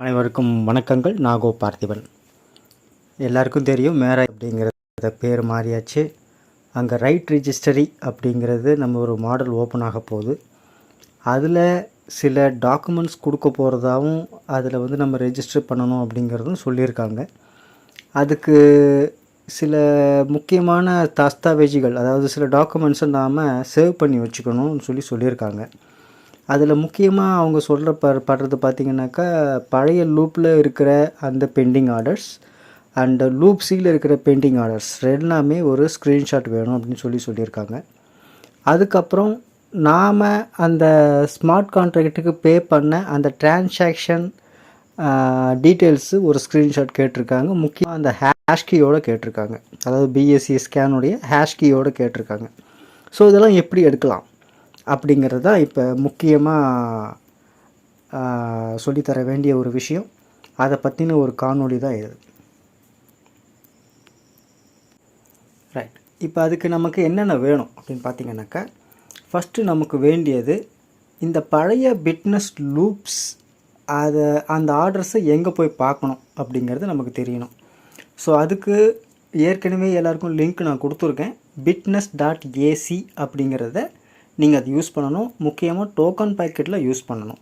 அனைவருக்கும் வணக்கங்கள். நாகோ பார்த்திபன். எல்லாருக்கும் தெரியும் மேரா அப்படிங்கிறத பேர் மாறியாச்சு. அங்கே ரைட் ரிஜிஸ்டரி அப்படிங்கிறது நம்ம ஒரு மாடல் ஓப்பன் ஆக போகுது. அதில் சில டாக்குமெண்ட்ஸ் கொடுக்க போகிறதாவும் அதில் வந்து நம்ம ரெஜிஸ்டர் பண்ணணும் அப்படிங்கிறதும் சொல்லியிருக்காங்க. அதுக்கு சில முக்கியமான தஸ்தாவேஜுகள், அதாவது சில டாக்குமெண்ட்ஸை நாம் சேவ் பண்ணி வச்சுக்கணும்னு சொல்லியிருக்காங்க. அதில் முக்கியமாக அவங்க சொல்கிற படுறது பார்த்திங்கனாக்கா, பழைய லூப்பில் இருக்கிற அந்த பெண்டிங் ஆர்டர்ஸ் அண்டு லூப் சியில் இருக்கிற பெண்டிங் ஆர்டர்ஸ் எல்லாமே ஒரு ஸ்க்ரீன்ஷாட் வேணும் அப்படின்னு சொல்லியிருக்காங்க. அதுக்கப்புறம் நாம் அந்த ஸ்மார்ட் கான்ட்ராக்ட்டுக்கு பே பண்ண அந்த டிரான்சாக்ஷன் டீட்டெயில்ஸு ஒரு ஸ்க்ரீன்ஷாட் கேட்டிருக்காங்க. முக்கியமாக அந்த ஹேஷ்கியோடு கேட்டிருக்காங்க, அதாவது பிஎஸ்சி ஸ்கேனுடைய ஹேஷ்கியோடு கேட்டிருக்காங்க. ஸோ இதெல்லாம் எப்படி எடுக்கலாம் அப்படிங்கிறது தான் இப்போ முக்கியமாக சொல்லித்தர வேண்டிய ஒரு விஷயம். அதை பற்றின ஒரு காணொளி தான் இது. ரைட், இப்போ அதுக்கு நமக்கு என்னென்ன வேணும் அப்படின்னு பார்த்திங்கனாக்கா, ஃபஸ்ட்டு நமக்கு வேண்டியது இந்த பழைய பிட்னஸ் லூப்ஸ், அந்த ஆர்டர்ஸை எங்கே போய் பார்க்கணும் அப்படிங்கிறது நமக்கு தெரியணும். ஸோ அதுக்கு ஏற்கனவே எல்லாருக்கும் லிங்க் நான் கொடுத்துருக்கேன். bitness.ac அப்படிங்கிறத நீங்கள் அது யூஸ் பண்ணணும். முக்கியமாக டோக்கன் பேக்கெட்டில் யூஸ் பண்ணணும்.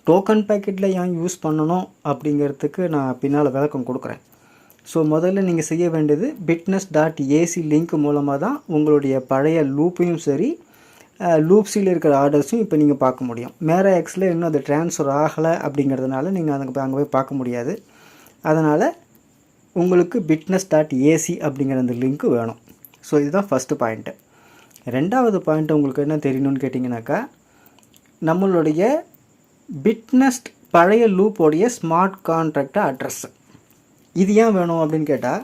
டோக்கன் பேக்கெட்டில் ஏன் யூஸ் பண்ணணும் அப்படிங்கிறதுக்கு நான் பின்னால் விளக்கம் கொடுக்குறேன். ஸோ முதல்ல நீங்கள் செய்ய வேண்டியது bitness.ac லிங்க் மூலமாக தான் உங்களுடைய பழைய லூப்பையும் சரி லூப்ஸில் இருக்கிற ஆர்டர்ஸும் இப்போ நீங்கள் பார்க்க முடியும். மேரா எக்ஸில் இன்னும் அது ட்ரான்ஸ்ஃபர் ஆகலை அப்படிங்கிறதுனால நீங்கள் அங்கே போய் பார்க்க முடியாது. அதனால் உங்களுக்கு bitness.ac அப்படிங்கிற அந்த லிங்க்கு வேணும். ஸோ இதுதான் ஃபஸ்ட்டு பாயிண்ட்டு. ரெண்டாவது பாயிண்ட் உங்களுக்கு என்ன தெரியணும்னு கேட்டிங்கனாக்கா, நம்மளுடைய பிட்னஸ் பழைய லூப்போடைய ஸ்மார்ட் கான்ட்ராக்ட் அட்ரஸ் இது ஏன் வேணும் அப்படின்னு கேட்டால்,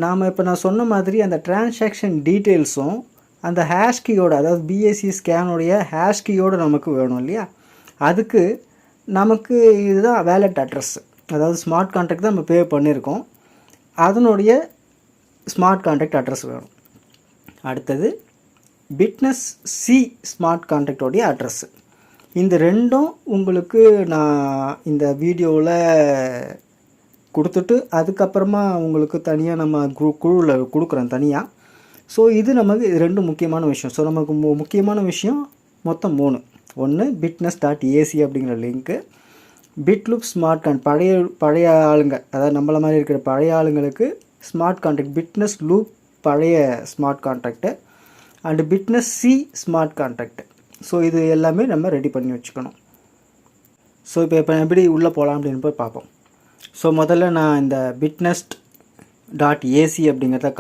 நாம் இப்போ நான் சொன்ன மாதிரி அந்த டிரான்சாக்ஷன் டீட்டெயில்ஸும் அந்த ஹேஷ்கியோடு, அதாவது பிஎஸ்சி ஸ்கேனுடைய ஹேஷ்கியோடு நமக்கு வேணும் இல்லையா. அதுக்கு நமக்கு இதுதான் வேலட் அட்ரஸ், அதாவது ஸ்மார்ட் கான்ட்ராக்ட் தான் நம்ம பே பண்ணியிருக்கோம், அதனுடைய ஸ்மார்ட் கான்ட்ராக்ட் அட்ரஸ் வேணும். அடுத்தது பிட்னஸ் சி ஸ்மார்ட் கான்ட்ராக்டோடைய அட்ரஸ்ஸு. இந்த ரெண்டும் உங்களுக்கு நான் இந்த வீடியோவில் கொடுத்துட்டு அதுக்கப்புறமா உங்களுக்கு தனியாக நம்ம குழுவில் கொடுக்குறேன் தனியாக. ஸோ இது நமக்கு ரெண்டு முக்கியமான விஷயம். ஸோ நமக்கு முக்கியமான விஷயம் மொத்தம் 3. ஒன்று bitness.ac அப்படிங்கிற லிங்க்கு, பிட்லூப் ஸ்மார்ட் பழைய ஆளுங்க, அதாவது நம்மள மாதிரி இருக்கிற பழைய ஆளுங்களுக்கு ஸ்மார்ட் கான்ட்ராக்ட் பிட்னஸ் லூப் பழைய smart contract and fitness C smart contract. So இது எல்லாமே நம்ம ரெடி பண்ணி வச்சுக்கணும். ஸோ இப்போ எப்படி உள்ளே போகலாம் அப்படின்னு போய் பார்ப்போம். ஸோ முதல்ல நான் இந்த bitness.ac அப்படிங்கிறத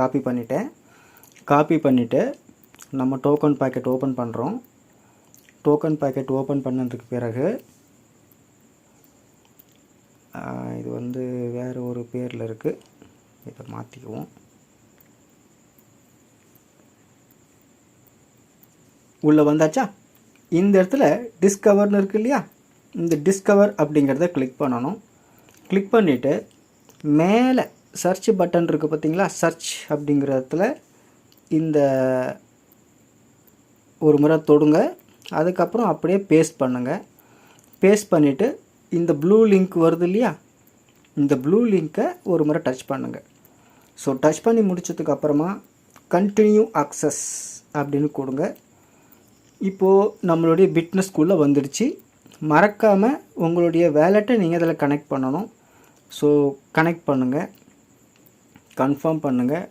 காப்பி பண்ணிவிட்டு நம்ம டோக்கன் பேக்கெட் ஓப்பன் பண்ணுறோம். டோக்கன் பேக்கெட் ஓப்பன் பண்ணதுக்கு பிறகு இது வந்து வேறு ஒரு பேரில் இருக்குது, இதை மாற்றிக்குவோம். உள்ளே வந்தாச்சா? இந்த இடத்துல டிஸ்கவர்னு இருக்குது இல்லையா, இந்த டிஸ்கவர் அப்படிங்கிறத கிளிக் பண்ணணும். கிளிக் பண்ணிவிட்டு மேலே சர்ச் பட்டன் இருக்குது பார்த்தீங்களா, சர்ச் அப்படிங்கிற இடத்துல இந்த ஒரு முறை தொடுங்க. அதுக்கப்புறம் அப்படியே பேஸ்ட் பண்ணுங்கள். பேஸ்ட் பண்ணிவிட்டு இந்த ப்ளூ லிங்க் வருது இல்லையா, இந்த ப்ளூ லிங்க்கை ஒரு முறை டச் பண்ணுங்கள். ஸோ டச் பண்ணி முடிச்சதுக்கப்புறமா கண்டினியூ அக்சஸ் அப்படின்னு கொடுங்க. இப்போது நம்மளுடைய பிட்னஸ்குள்ளே வந்துடுச்சு. மறக்காமல் உங்களுடைய வேலெட்டை நீங்கள் அதில் கனெக்ட் பண்ணணும். ஸோ கனெக்ட் பண்ணுங்கள், கன்ஃபார்ம் பண்ணுங்கள்,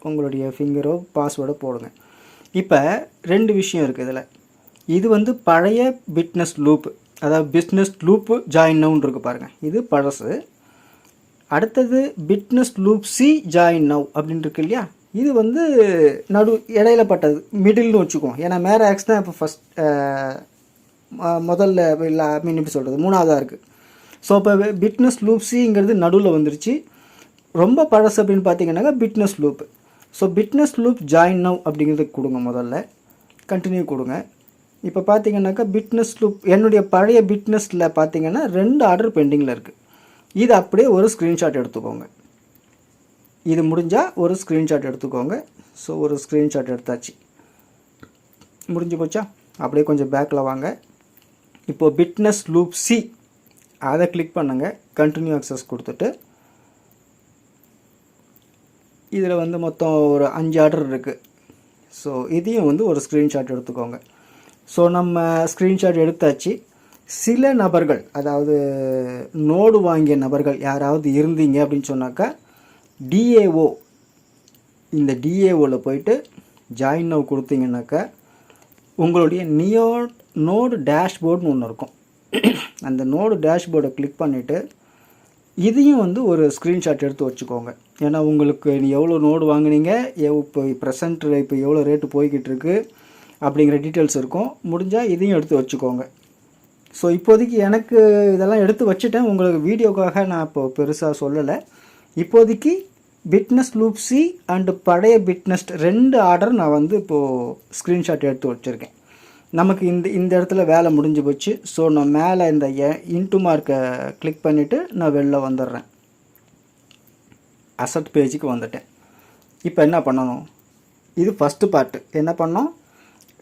உங்களுடைய ஃபிங்கரோ பாஸ்வேர்டோ போடுங்க. இப்போ 2 விஷயம் இருக்குது இதில். இது வந்து பழைய பிட்னஸ் லூப்பு, அதாவது பிஸ்னஸ் லூப்பு ஜாயின் நவுன்னு இருக்குது பாருங்கள், இது பழசு. அடுத்தது fitness loop C join now அப்படின்னு இருக்கு இல்லையா, இது வந்து இடையில பட்டது, மிடில்னு வச்சுக்குவோம். ஏன்னா மேரா எக்ஸ் தான் இப்போ ஃபஸ்ட் முதல்ல இல்லை மீன் எப்படி சொல்கிறது, 3ஆவதாக இருக்குது. ஸோ இப்போ பிட்னஸ் லூப் சிங்கிறது நடுவில் வந்துருச்சு. ரொம்ப பழசு அப்படின்னு பார்த்தீங்கன்னாக்கா fitness loop. So fitness loop join now அப்படிங்கிறது கொடுங்க. முதல்ல கண்டினியூ கொடுங்க. இப்போ பார்த்தீங்கன்னாக்கா பிட்னஸ் லூப் என்னுடைய பழைய பிட்னஸில் பார்த்தீங்கன்னா 2 ஆர்டர் பெண்டிங்கில் இருக்குது. இது அப்படியே ஒரு ஸ்க்ரீன்ஷாட் எடுத்துக்கோங்க. இது முடிஞ்சால் ஒரு ஸ்க்ரீன்ஷாட் எடுத்துக்கோங்க. ஸோ ஒரு ஸ்க்ரீன்ஷாட் எடுத்தாச்சு, முடிஞ்சு போச்சா? அப்படியே கொஞ்சம் பேக்கில் வாங்க. இப்போது பிட்னஸ் லூப் சி அதை கிளிக் பண்ணுங்கள். கண்டினியூ அக்சஸ் கொடுத்துட்டு இதில் வந்து மொத்தம் ஒரு 5 ஆர்டர் இருக்குது. ஸோ இதையும் வந்து ஒரு ஸ்க்ரீன்ஷாட் எடுத்துக்கோங்க. ஸோ நம்ம ஸ்க்ரீன்ஷாட் எடுத்தாச்சு. சில நபர்கள், அதாவது நோடு வாங்கிய நபர்கள் யாராவது இருந்தீங்க அப்படின்னு சொன்னாக்கா டிஏஓ, இந்த டிஏஓவில் போயிட்டு ஜாயின் நவ் கொடுத்தீங்கன்னாக்கா உங்களுடைய நோடு டேஷ்போர்டுன்னு ஒன்று இருக்கும். அந்த நோடு டேஷ்போர்டை கிளிக் பண்ணிவிட்டு இதையும் வந்து ஒரு ஸ்க்ரீன்ஷாட் எடுத்து வச்சுக்கோங்க. ஏன்னா உங்களுக்கு எவ்வளோ நோடு வாங்கினீங்க, இப்போ ப்ரெசண்ட்டில் இப்போ எவ்வளோ ரேட்டு போய்கிட்டு இருக்கு அப்படிங்கிற டீட்டெயில்ஸ் இருக்கும். முடிஞ்சால் இதையும் எடுத்து வச்சுக்கோங்க. ஸோ இப்போதைக்கு எனக்கு இதெல்லாம் எடுத்து வச்சுட்டேன். உங்களுக்கு வீடியோக்காக நான் இப்போது பெருசாக சொல்லலை. இப்போதைக்கு பிட்னஸ் லூப் சி அண்டு பழைய பிட்னஸ்ட் 2 ஆர்டர் நான் வந்து இப்போது ஸ்க்ரீன்ஷாட் எடுத்து வச்சுருக்கேன். நமக்கு இந்த இடத்துல வேலை முடிஞ்சு போச்சு. ஸோ நான் மேலே இந்த இன்டு மார்க்கை கிளிக் பண்ணிவிட்டு நான் வெளில வந்துடுறேன். அசட் பேஜுக்கு வந்துட்டேன். இப்போ என்ன பண்ணணும், இது ஃபஸ்ட்டு பார்ட்டு. என்ன பண்ணோம்,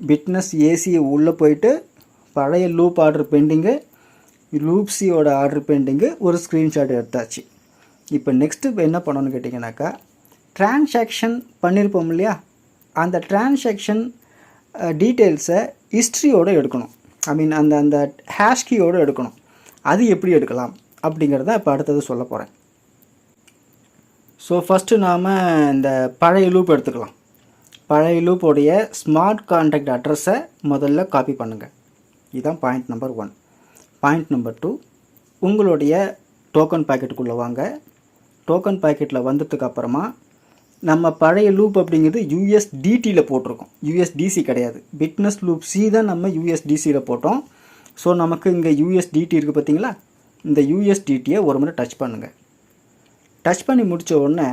பிட்னஸ் ஏசி உள்ளே போயிட்டு பழைய லூப் ஆர்டர் பெண்டிங்கு, லூப் சியோட ஆர்டர் பெண்டிங்கு ஒரு ஸ்க்ரீன்ஷாட் எடுத்தாச்சு. இப்போ நெக்ஸ்ட்டு என்ன பண்ணணும்னு கேட்டிங்கனாக்கா, ட்ரான்சாக்ஷன் பண்ணியிருப்போம் இல்லையா, அந்த ட்ரான்சாக்ஷன் டீட்டெயில்ஸை ஹிஸ்ட்ரியோடு எடுக்கணும். அந்த ஹேஷ்கியோடு எடுக்கணும். அது எப்படி எடுக்கலாம் அப்படிங்கிறத இப்போ அடுத்தது சொல்ல போகிறேன். ஸோ ஃபஸ்ட்டு நாம் இந்த பழைய லூப் எடுத்துக்கலாம். பழைய லூப்போடைய ஸ்மார்ட் கான்டாக்ட் அட்ரஸை முதல்ல காப்பி பண்ணுங்கள். இதுதான் பாயிண்ட் நம்பர் 1. பாயிண்ட் நம்பர் 2, உங்களுடைய டோக்கன் பாக்கெட்டுக்குள்ளே வாங்க. டோக்கன் பாக்கெட்டில் வந்ததுக்கு அப்புறமா நம்ம பழைய லூப் அப்படிங்கிறது யூஎஸ்டிடியில் போட்டிருக்கோம், யூஎஸ்டிசி கிடையாது. பிட்னஸ் லூப் சி தான் நம்ம யூஎஸ்டிசியில் போட்டோம். ஸோ நமக்கு இங்கே யூஎஸ்டிடி இருக்குது பார்த்தீங்களா, இந்த யூஎஸ்டிடியை ஒரு முறை டச் பண்ணுங்கள். டச் பண்ணி முடித்த உடனே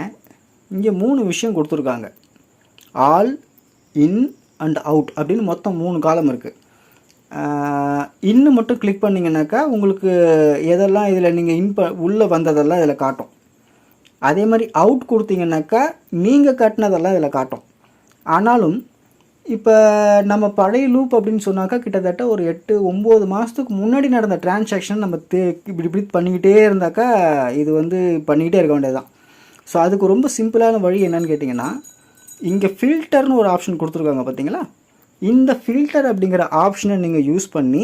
இங்கே 3 விஷயம் கொடுத்துருக்காங்க. ஆல், இன் அண்ட் அவுட் அப்படின்னு மொத்தம் 3 காலம் இருக்குது. இன்னும் மட்டும் கிளிக் பண்ணிங்கனாக்கா உங்களுக்கு எதெல்லாம் இதில் நீங்கள் உள்ளே வந்ததெல்லாம் இதில் காட்டும். அதே மாதிரி அவுட் கொடுத்தீங்கன்னாக்கா நீங்கள் கட்டினதெல்லாம் இதில் காட்டும். ஆனாலும் இப்போ நம்ம பழைய லூப் அப்படின்னு சொன்னாக்கா கிட்டத்தட்ட ஒரு 8-9 மாதத்துக்கு முன்னாடி நடந்த டிரான்சாக்ஷன் நம்ம இப்படி பண்ணிக்கிட்டே இருந்தாக்கா இது வந்து பண்ணிக்கிட்டே இருக்க வேண்டியது தான். ஸோ அதுக்கு ரொம்ப சிம்பிளான வழி என்னன்னு கேட்டிங்கன்னா, இங்கே ஃபில்டர்னு ஒரு ஆப்ஷன் கொடுத்துருக்காங்க பார்த்தீங்களா, இந்த ஃபில்டர் அப்படிங்கிற ஆப்ஷனை நீங்கள் யூஸ் பண்ணி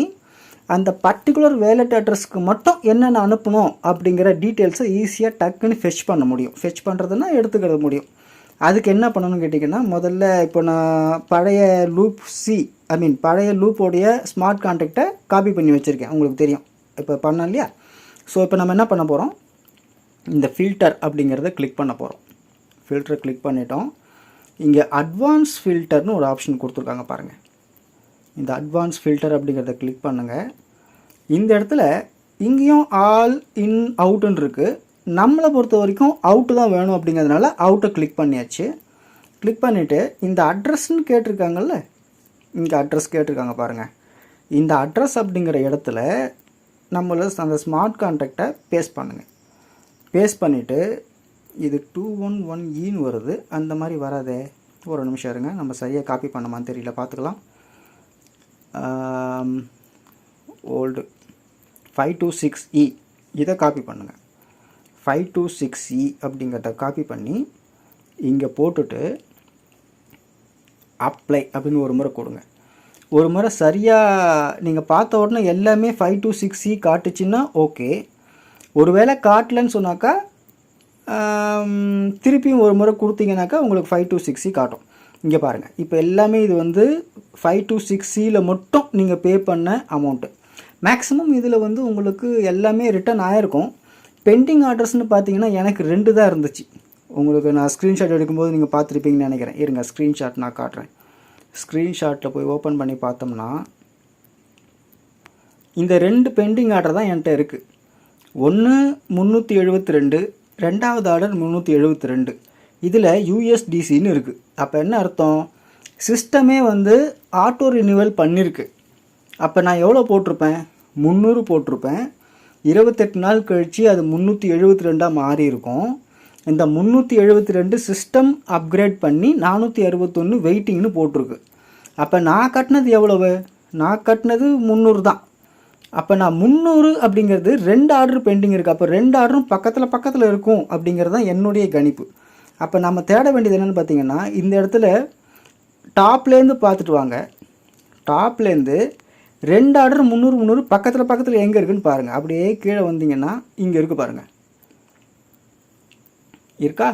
அந்த பர்டிகுலர் வேலட் அட்ரஸ்க்கு மட்டும் என்னென்ன அனுப்பணும் அப்படிங்கிற டீட்டெயில்ஸை ஈஸியாக டக்குன்னு ஃபெச் பண்ண முடியும். ஃபெச் பண்ணுறதுன்னா எடுத்துக்கிட முடியும். அதுக்கு என்ன பண்ணணும்னு கேட்டிங்கன்னா, முதல்ல இப்போ நான் பழைய லூப் பழைய லூப்போடைய ஸ்மார்ட் கான்டாக்டை காப்பி பண்ணி வச்சுருக்கேன், உங்களுக்கு தெரியும் இப்போ பண்ணோம் இல்லையா. ஸோ இப்போ நம்ம என்ன பண்ண போகிறோம், இந்த ஃபில்டர் அப்படிங்கிறத கிளிக் பண்ண போகிறோம். ஃபில்டரை கிளிக் பண்ணிட்டோம். இங்கே அட்வான்ஸ் ஃபில்டர்னு ஒரு ஆப்ஷன் கொடுத்துருக்காங்க பாருங்கள். இந்த அட்வான்ஸ் ஃபில்டர் அப்படிங்கிறத கிளிக் பண்ணுங்கள். இந்த இடத்துல இங்கேயும் ஆல், இன், அவுட்டுன்னு இருக்குது. நம்மளை பொறுத்த வரைக்கும் அவுட்டு தான் வேணும் அப்படிங்கிறதுனால அவுட்டை கிளிக் பண்ணியாச்சு. கிளிக் பண்ணிவிட்டு இந்த அட்ரஸ்ன்னு கேட்டிருக்காங்கல்ல, இங்கே அட்ரஸ் கேட்டிருக்காங்க பாருங்கள். இந்த அட்ரஸ் அப்படிங்கிற இடத்துல நம்மள அந்த ஸ்மார்ட் கான்டாக்டை பேஸ்ட் பண்ணுங்கள். பேஸ்ட் பண்ணிவிட்டு இது 211E வருது, அந்த மாதிரி வராதே, ஒரு நிமிஷம் இருங்க, நம்ம சரியாக காப்பி பண்ணமான்னு தெரியல, பார்த்துக்கலாம். ஓல்டு 526E இதை காப்பி பண்ணுங்கள். 526E அப்படிங்கிறத காப்பி பண்ணி இங்கே போட்டுட்டு அப்ளை அப்படின்னு ஒரு முறை கொடுங்க. ஒரு முறை சரியாக நீங்கள் பார்த்த உடனே எல்லாமே 526E காட்டுச்சுன்னா ஓகே. ஒருவேளை காட்டலன்னு சொன்னாக்கா திருப்பியும் ஒரு முறை கொடுத்தீங்கன்னாக்கா உங்களுக்கு 526E காட்டும். இங்கே பாருங்கள், இப்போ எல்லாமே இது வந்து 526Cயில் மட்டும் நீங்கள் பே பண்ண அமௌண்ட்டு. மேக்ஸிமம் இதில் வந்து உங்களுக்கு எல்லாமே ரிட்டர்ன் ஆகிருக்கும். பெண்டிங் ஆர்டர்ஸ்னு பார்த்தீங்கன்னா எனக்கு 2 தான் இருந்துச்சு. உங்களுக்கு நான் ஸ்க்ரீன்ஷாட் எடுக்கும்போது நீங்கள் பார்த்துருப்பீங்கன்னு நினைக்கிறேன். இருங்க, ஸ்க்ரீன்ஷாட் நான் காட்டுறேன். ஸ்க்ரீன்ஷாட்டில் போய் ஓப்பன் பண்ணி பார்த்தோம்னா இந்த 2 பெண்டிங் ஆர்டர் தான் என்கிட்ட இருக்குது. ஒன்று 372, ரெண்டாவது ஆர்டர் 372. இதில் யூஎஸ்டிசின்னு இருக்குது. அப்போ என்ன அர்த்தம், சிஸ்டமே வந்து ஆட்டோ ரினியூவல் பண்ணியிருக்கு. அப்போ நான் எவ்வளோ போட்டிருப்பேன், 300 போட்டிருப்பேன். 28 நாள் கழித்து அது 372 மாறி இருக்கும். இந்த 372 சிஸ்டம் அப்கிரேட் பண்ணி 461 வெயிட்டிங்னு போட்டிருக்கு. அப்போ நான் கட்டினது எவ்வளவு, நான் கட்டினது 300 தான். அப்போ நான் 300 அப்படிங்கிறது 2 ஆர்டர் பெண்டிங் இருக்குது. அப்போ 2 ஆர்டரும் பக்கத்தில் இருக்கும் அப்படிங்கிறது தான் என்னுடைய கணிப்பு. அப்போ நம்ம தேட வேண்டியது என்னென்னு பார்த்தீங்கன்னா, இந்த இடத்துல டாப்லேருந்து பார்த்துட்டு வாங்க. டாப்லேருந்து 2 ஆர்டர் 300 பக்கத்தில் எங்கே இருக்குதுன்னு பாருங்கள். அப்படியே கீழே வந்தீங்கன்னா இங்கே இருக்குது பாருங்கள், இருக்கா?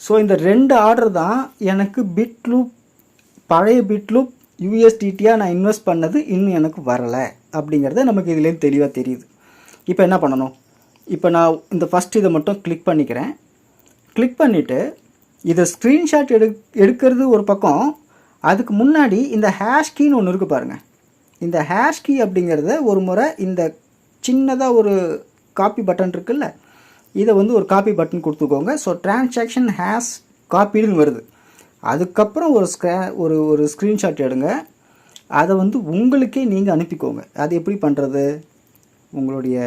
ஸோ இந்த 2 ஆர்டர் தான் எனக்கு பிட் லூப், பழைய பிட் லூப் யூஎஸ்டிடியாக நான் இன்வெஸ்ட் பண்ணது இன்னும் எனக்கு வரலை அப்படிங்கிறத நமக்கு இதுலேருந்து தெளிவாக தெரியுது. இப்போ என்ன பண்ணணும்? இப்போ நான் இந்த ஃபஸ்ட்டு இதை மட்டும் கிளிக் பண்ணிக்கிறேன். கிளிக் பண்ணிவிட்டு இதை ஸ்க்ரீன்ஷாட் எடுக்கிறது ஒரு பக்கம், அதுக்கு முன்னாடி இந்த ஹேஷ் கீன்னு ஒன்று இருக்குது பாருங்கள். இந்த ஹேஷ் கீ அப்படிங்கிறத ஒரு முறை இந்த சின்னதாக ஒரு காப்பி பட்டன் இருக்குல்ல, இதை ஒரு காப்பி பட்டன் கொடுத்துக்கோங்க. ஸோ டிரான்சாக்ஷன் ஹேஸ் காப்பிடுன்னு வருது. அதுக்கப்புறம் ஒரு ஸ்க்ரீன்ஷாட் எடுங்க. அதை உங்களுக்கே நீங்கள் அனுப்பிக்கோங்க. அது எப்படி பண்ணுறது? உங்களுடைய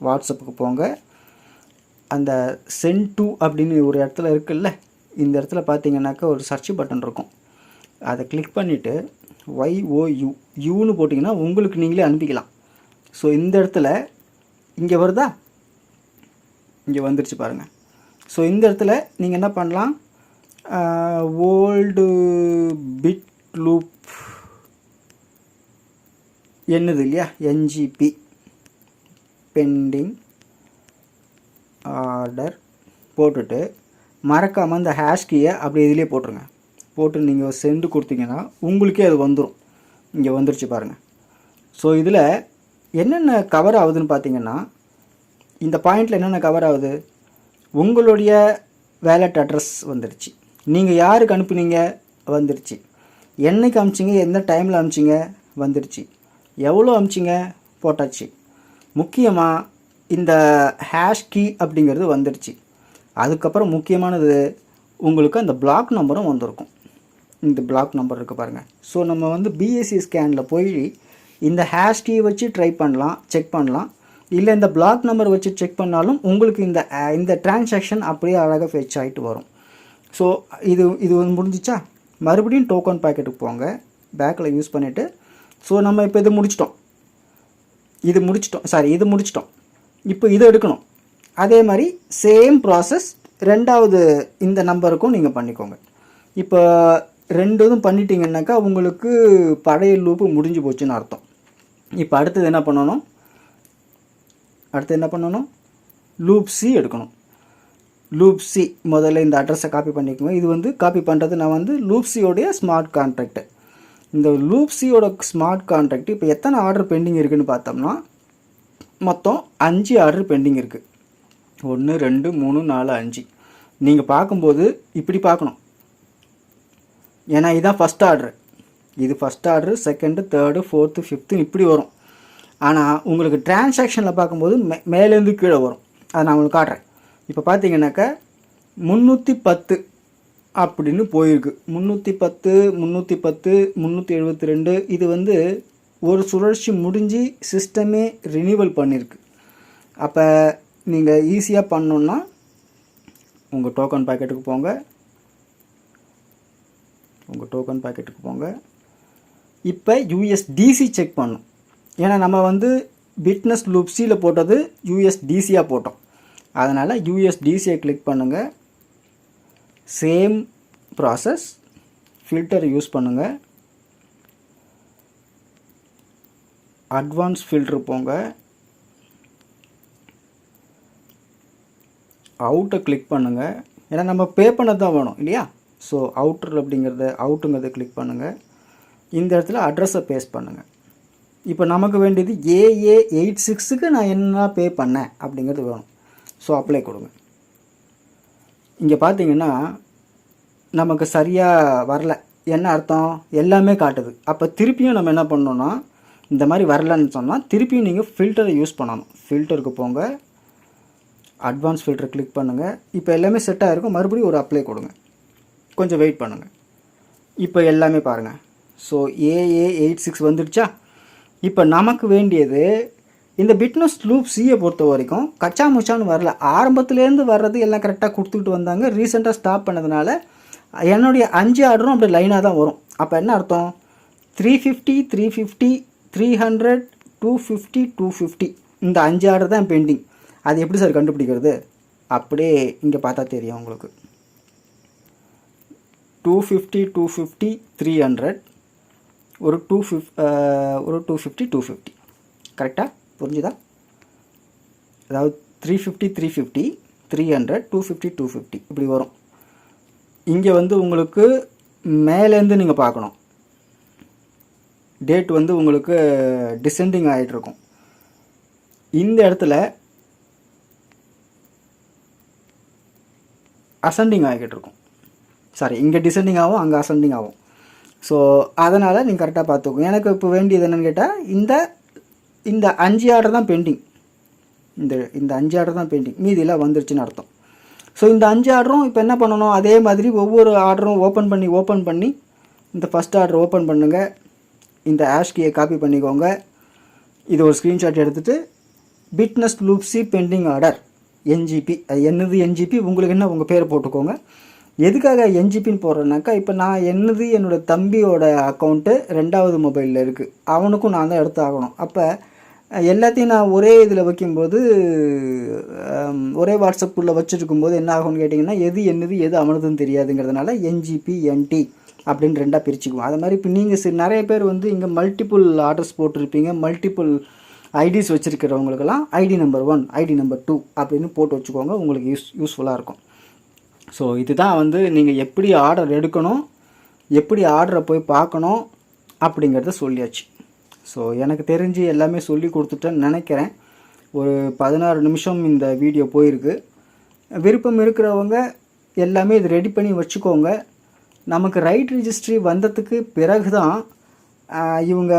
வாட்ஸ்அப்புக்கு போங்க. அந்த சென்ட் டு அப்படின்னு ஒரு இடத்துல இருக்குல்ல, இந்த இடத்துல பார்த்தீங்கன்னாக்கா ஒரு சர்ச் பட்டன் இருக்கும். அதை கிளிக் பண்ணிவிட்டு யூன்னு போட்டிங்கன்னா உங்களுக்கு நீங்களே அனுப்பிக்கலாம். ஸோ இந்த இடத்துல இங்கே வருதா? இங்கே வந்துருச்சு பாருங்கள். ஸோ இந்த இடத்துல நீங்கள் என்ன பண்ணலாம், ஓல்டு பிட் லூப் என்னது இல்லையா, என்ஜிபி பெண்டிங் ஆர்டர் போட்டுட்டு மறக்காமல் அந்த ஹேஷ் கீயை அப்படி இதிலே போட்டுருங்க. போட்டு நீங்கள் சென்டு கொடுத்தீங்கன்னா உங்களுக்கே அது வந்துடும். இங்கே வந்துருச்சு பாருங்கள். ஸோ இதில் என்னென்ன கவர் ஆகுதுன்னு பார்த்தீங்கன்னா, இந்த பாயிண்டில் என்னென்ன கவர் ஆகுது, உங்களுடைய வேலட் அட்ரஸ் வந்துருச்சு, நீங்கள் யாருக்கு அனுப்புனீங்க வந்துருச்சு, என்னைக்கு அனுப்பிச்சிங்க, எந்த டைமில் அனுப்பிச்சிங்க வந்துருச்சு, எவ்வளோ அனுப்பிச்சிங்க போட்டாச்சு. முக்கியமாக இந்த ஹேஷ் கீ அப்படிங்கிறது வந்துருச்சு. அதுக்கப்புறம் முக்கியமானது உங்களுக்கு அந்த பிளாக் நம்பரும் வந்திருக்கும். இந்த பிளாக் நம்பர் இருக்குது பாருங்கள். ஸோ நம்ம பிஎஸ்சி ஸ்கேனில் போய் இந்த ஹேஷ் கீ வச்சு ட்ரை பண்ணலாம், செக் பண்ணலாம். இல்லை இந்த பிளாக் நம்பர் வச்சு செக் பண்ணாலும் உங்களுக்கு இந்த டிரான்சாக்ஷன் அப்படியே அழகாக ஃபெச் ஆகிட்டு வரும். ஸோ இது முடிஞ்சிச்சா? மறுபடியும் டோக்கன் பாக்கெட்டுக்கு போங்க, பேக்கில் யூஸ் பண்ணிவிட்டு. ஸோ நம்ம இப்போ இது முடிச்சிட்டோம். இப்போ இதை எடுக்கணும். அதே மாதிரி சேம் ப்ராசஸ் ரெண்டாவது இந்த நம்பருக்கும் நீங்கள் பண்ணிக்கோங்க. இப்போ ரெண்டும் பண்ணிட்டீங்கன்னாக்கா உங்களுக்கு பழைய லூப்பு முடிஞ்சு போச்சுன்னு அர்த்தம். இப்போ அடுத்தது என்ன பண்ணணும், லூப் சி எடுக்கணும். லூப் சி முதல்ல இந்த அட்ரஸை காப்பி பண்ணிக்கோங்க. இது காப்பி பண்ணுறது நான் லூப் சியோடைய ஸ்மார்ட் கான்ட்ராக்ட். இந்த லூப் சியோட ஸ்மார்ட் கான்ட்ராக்ட் இப்போ எத்தனை ஆர்டர் பெண்டிங் இருக்குதுன்னு பார்த்தோம்னா மொத்தம் 5 ஆர்டர் பெண்டிங் இருக்குது. 1 2 3 4 5. நீங்கள் பார்க்கும்போது இப்படி பார்க்கணும், ஏன்னா இதுதான் ஃபஸ்ட் ஆர்டர். இது first order, second, third, fourth, fifth இப்படி வரும். ஆனால் உங்களுக்கு டிரான்சாக்ஷனில் பார்க்கும்போது மேலேருந்து கீழே வரும். அதை நான் உங்களுக்கு காட்டுறேன். இப்போ பார்த்தீங்கன்னாக்கா 310 அப்படின்னு போயிருக்கு. 310 372 இது ஒரு சுழற்சி முடிஞ்சு சிஸ்டமே ரினியூவல் பண்ணியிருக்கு. அப்போ நீங்கள் ஈஸியாக பண்ணணுன்னா உங்கள் டோக்கன் பாக்கெட்டுக்கு போங்க. இப்போ யூஎஸ்டிசி செக் பண்ணணும். ஏன்னா நம்ம பிட்னஸ் லூப் சியில் போட்டது யூஎஸ்டிசியாக போட்டோம். அதனால் யூஎஸ்டிசியை கிளிக் பண்ணுங்கள். சேம் ப்ராசஸ், ஃபில்டர் யூஸ் பண்ணுங்கள். அட்வான்ஸ் ஃபில்டர் போங்க, அவுட்டை கிளிக் பண்ணுங்கள். ஏன்னா நம்ம பே பண்ணது தான் வேணும் இல்லையா. ஸோ அவுட்டுங்கிறத கிளிக் பண்ணுங்கள். இந்த இடத்துல அட்ரஸை பேஸ்ட் பண்ணுங்கள். இப்போ நமக்கு வேண்டியது AA86க்கு நான் என்ன பே பண்ணேன் அப்படிங்கிறது வேணும். ஸோ அப்ளை கொடுங்க. இங்கே பார்த்தீங்கன்னா நமக்கு சரியாக வரல. என்ன அர்த்தம்? எல்லாமே காட்டுது. அப்போ திருப்பியும் நம்ம என்ன பண்ணணும்னா, இந்த மாதிரி வரலன்னு சொன்னால் திருப்பியும் நீங்கள் ஃபில்டரை யூஸ் பண்ணணும். ஃபில்டருக்கு போங்க, அட்வான்ஸ் ஃபில்டர் கிளிக் பண்ணுங்கள். இப்போ எல்லாமே செட் ஆகிருக்கும். மறுபடியும் ஒரு அப்ளை கொடுங்க, கொஞ்சம் வெயிட் பண்ணுங்கள். இப்போ எல்லாமே பாருங்கள். ஸோ AA86 வந்துடுச்சா? இப்போ நமக்கு வேண்டியது இந்த பிட்னஸ் லூப் சியை பொறுத்த வரைக்கும் கச்சா முச்சான்னு வரல. ஆரம்பத்துலேருந்து வர்றது எல்லாம் கரெக்டாக கொடுத்துக்கிட்டு வந்தாங்க. ரீசெண்டாக ஸ்டாப் பண்ணதுனால என்னுடைய 5 ஆர்டரும் அப்படி லைனாக தான் வரும். அப்போ என்ன அர்த்தம்? 350 300, 250, 250 இந்த 5 ஆர்டர் தான் பெண்டிங். அது எப்படி சார் கண்டுபிடிக்கிறது? அப்படியே இங்கே பார்த்தா தெரியும் உங்களுக்கு. 250, 250, 300, ஒரு 250, 250 கரெக்டாக புரிஞ்சுதா? அதாவது 350, 350, 300, 250, 250 இப்படி வரும். இங்கே வந்து உங்களுக்கு மேலேருந்து நீங்கள் பார்க்கணும். டேட் வந்து உங்களுக்கு டிசெண்டிங் ஆகிட்டுருக்கும். இந்த இடத்துல அசெண்டிங் ஆகிட்டு இருக்கும். சாரி, இங்கே டிசெண்டிங் ஆகும், அங்கே அசெண்டிங் ஆகும். ஸோ அதனால் நீங்கள் கரெக்டாக பார்த்துக்கோங்க. எனக்கு இப்போ வேண்டியது என்னென்னு கேட்டால் இந்த 5 ஆர்டர் தான் பெண்டிங். இந்த 5 ஆர்டர் தான் பெண்டிங், மீதியெல்லாம் வந்துருச்சுன்னு அர்த்தம். ஸோ இந்த 5 ஆர்டரும் இப்போ என்ன பண்ணணும், அதே மாதிரி ஒவ்வொரு ஆர்டரும் ஓப்பன் பண்ணி இந்த ஃபஸ்ட் ஆர்டர் ஓப்பன் பண்ணுங்கள். இந்த ஹேஷ் கீயை காப்பி பண்ணிக்கோங்க. இது ஒரு ஸ்க்ரீன்ஷாட் எடுத்துகிட்டு பிட்னஸ் லூப்ஸி பெண்டிங் ஆர்டர் என்ஜிபி, அது என்னது என்ஜிபி, உங்களுக்கு என்ன உங்கள் பேரை போட்டுக்கோங்க. எதுக்காக என்ஜிபின்னு போடுறேன்னாக்கா, இப்போ நான் என்னோடய தம்பியோட அக்கௌண்ட்டு 2வது மொபைலில் இருக்குது, அவனுக்கும் நான் தான் எடுத்து ஆகணும். அப்போ எல்லாத்தையும் நான் ஒரே இதில் வைக்கும்போது, ஒரே வாட்ஸ்அப்புக்குள்ளே வச்சுருக்கும்போது என்ன ஆகும்னு கேட்டிங்கன்னா, எது என்னது எது அவனதுன்னு தெரியாதுங்கிறதுனால என்ஜிபி என்டி அப்படின்னு 2ஆக பிரிச்சுக்குவோம். அது மாதிரி இப்போ நீங்கள் நிறைய பேர் வந்து இங்கே மல்டிப்புள் ஆர்டர்ஸ் போட்டிருப்பீங்க, மல்டிப்புள் ஐடிஸ் வச்சுருக்கிறவங்களுக்கெல்லாம் ஐடி நம்பர் 1, ஐடி நம்பர் 2 அப்படின்னு போட்டு வச்சுக்கோங்க, உங்களுக்கு யூஸ்ஃபுல்லாக இருக்கும். ஸோ இதுதான் வந்து நீங்கள் எப்படி ஆர்டர் எடுக்கணும், எப்படி ஆர்டரை போய் பார்க்கணும் அப்படிங்கிறத சொல்லியாச்சு. ஸோ எனக்கு தெரிஞ்சு எல்லாமே சொல்லி கொடுத்துட்டேன்னு நினைக்கிறேன். ஒரு 16 நிமிஷம் இந்த வீடியோ போயிருக்கு. விருப்பம் இருக்கிறவங்க எல்லாமே இது ரெடி பண்ணி வச்சுக்கோங்க. நமக்கு ரைட் ரிஜிஸ்ட்ரி வந்ததுக்கு பிறகு தான் இவங்க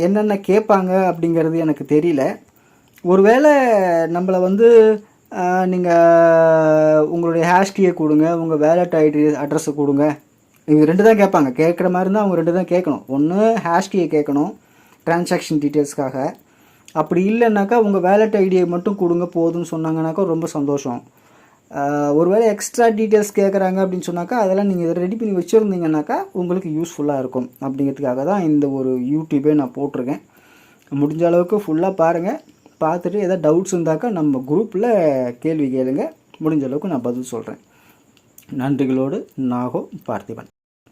என்னென்ன கேட்பாங்க அப்படிங்கிறது எனக்கு தெரியல. ஒருவேளை நம்மளை வந்து நீங்கள் உங்களுடைய ஹேஷ் கீயை கொடுங்க, உங்கள் வேலட் ஐடி அட்ரஸை கொடுங்க, இது 2 தான் கேட்பாங்க. கேட்குற மாதிரி இருந்தால் அவங்க 2 தான் கேட்கணும். ஒன்று ஹேஷ் கீயை கேட்கணும் ட்ரான்சாக்ஷன் டீட்டெயில்ஸ்க்காக, அப்படி இல்லைன்னாக்கா உங்கள் வேலட் ஐடியை மட்டும் கொடுங்க போதும்னு சொன்னாங்கன்னாக்கா ரொம்ப சந்தோஷம். ஒருவேளை எக்ஸ்ட்ரா டீட்டெயில்ஸ் கேட்குறாங்க அப்படின்னு சொன்னாக்கா அதெல்லாம் நீங்கள் இதை ரெடி பண்ணி வச்சுருந்தீங்கன்னாக்கா உங்களுக்கு யூஸ்ஃபுல்லாக இருக்கும். அப்படிங்கிறதுக்காக தான் இந்த ஒரு யூடியூபே நான் போட்டிருக்கேன். முடிஞ்ச அளவுக்கு ஃபுல்லாக பாருங்கள். பார்த்துட்டு எதாவது டவுட்ஸ் இருந்தாக்கா நம்ம குரூப்பில் கேள்வி கேளுங்க. முடிஞ்ச அளவுக்கு நான் பதில் சொல்கிறேன். நன்றிகளோடு நாகோ பார்த்திபன்.